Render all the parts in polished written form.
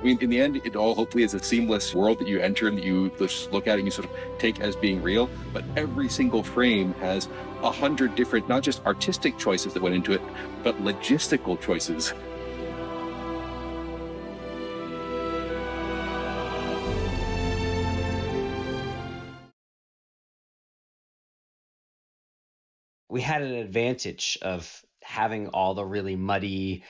mean, in the end, it all hopefully is a seamless world that you enter and that you just look at and you sort of take as being real. But every single frame has 100 different, not just artistic choices that went into it, but logistical choices. We had an advantage of having all the really muddy,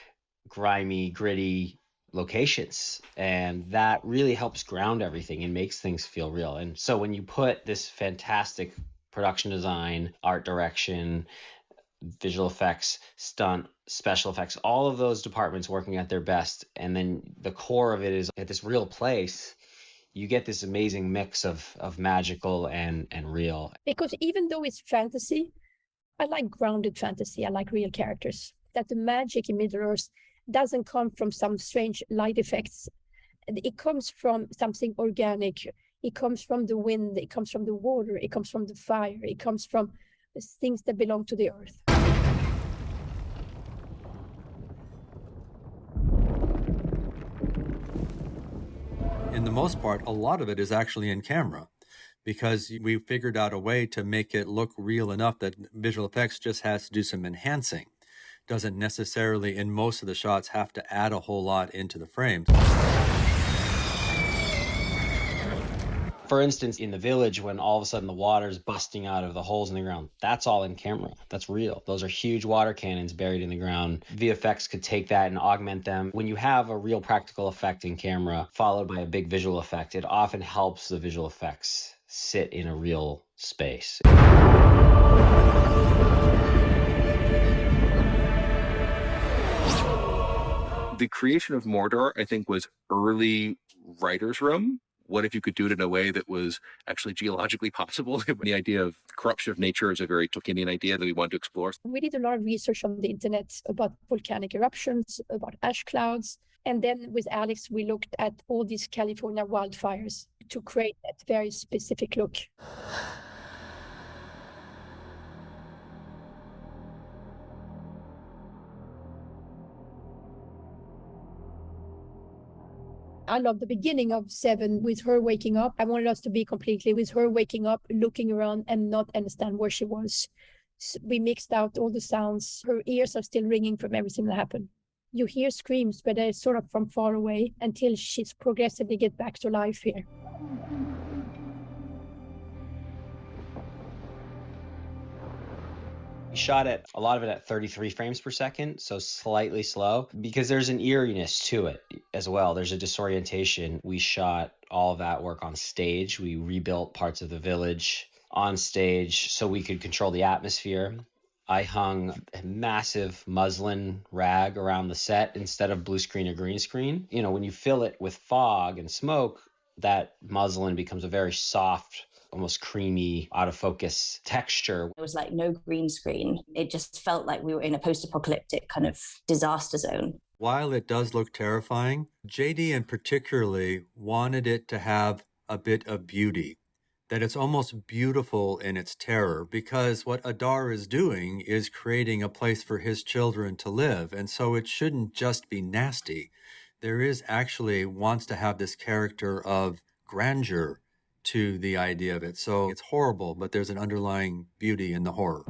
grimy, gritty locations, and that really helps ground everything and makes things feel real. And so when you put this fantastic production design, art direction, visual effects, stunt, special effects, all of those departments working at their best, and then the core of it is at this real place, you get this amazing mix of magical and real. Because even though it's fantasy, I like grounded fantasy. I like real characters. That the magic in Middle-earth doesn't come from some strange light effects. It comes from something organic. It comes from the wind. It comes from the water. It comes from the fire. It comes from things that belong to the earth. In the most part, a lot of it is actually in camera, because we figured out a way to make it look real enough that visual effects just has to do some enhancing. Doesn't necessarily, in most of the shots, have to add a whole lot into the frames. For instance, in the village, when all of a sudden the water's busting out of the holes in the ground, that's all in camera. That's real. Those are huge water cannons buried in the ground. VFX could take that and augment them. When you have a real practical effect in camera followed by a big visual effect, it often helps the visual effects sit in a real space. The creation of Mordor, I think, was early writer's room. What if you could do it in a way that was actually geologically possible? The idea of corruption of nature is a very Tolkienian idea that we want to explore. We did a lot of research on the internet about volcanic eruptions, about ash clouds. And then with Alex, we looked at all these California wildfires to create that very specific look. I love the beginning of 7 with her waking up. I wanted us to be completely with her waking up, looking around and not understand where she was. So we mixed out all the sounds. Her ears are still ringing from everything that happened. You hear screams, but they're sort of from far away until she's progressively get back to life here. We shot a lot of it at 33 frames per second, so slightly slow, because there's an eeriness to it as well. There's a disorientation. We shot all of that work on stage. We rebuilt parts of the village on stage so we could control the atmosphere. I hung a massive muslin rag around the set instead of blue screen or green screen. You know, when you fill it with fog and smoke, that muslin becomes a very soft, almost creamy, out of focus texture. There was like no green screen. It just felt like we were in a post-apocalyptic kind of disaster zone. While it does look terrifying, JD in particularly wanted it to have a bit of beauty, that it's almost beautiful in its terror, because what Adar is doing is creating a place for his children to live, and so it shouldn't just be nasty. There is actually wants to have this character of grandeur to the idea of it. So it's horrible, but there's an underlying beauty in the horror.